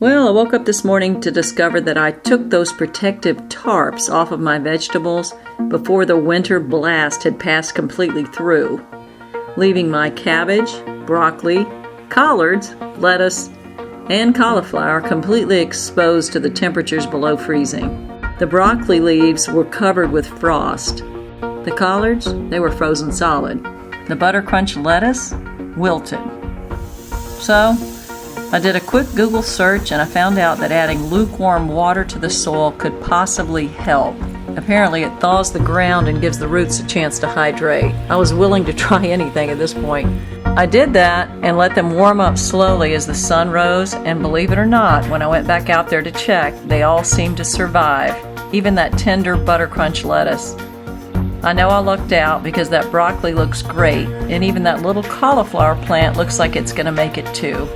Well, I woke up this morning to discover that I took those protective tarps off of my vegetables before the winter blast had passed completely through, leaving my cabbage, broccoli, collards, lettuce, and cauliflower completely exposed to the temperatures below freezing. The broccoli leaves were covered with frost. The collards, they were frozen solid. The butter crunch lettuce, wilted. So, I did a quick Google search and I found out that adding lukewarm water to the soil could possibly help. Apparently it thaws the ground and gives the roots a chance to hydrate. I was willing to try anything at this point. I did that and let them warm up slowly as the sun rose, and believe it or not, when I went back out there to check, they all seemed to survive, even that tender butter crunch lettuce. I know I lucked out because that broccoli looks great, and even that little cauliflower plant looks like it's going to make it too.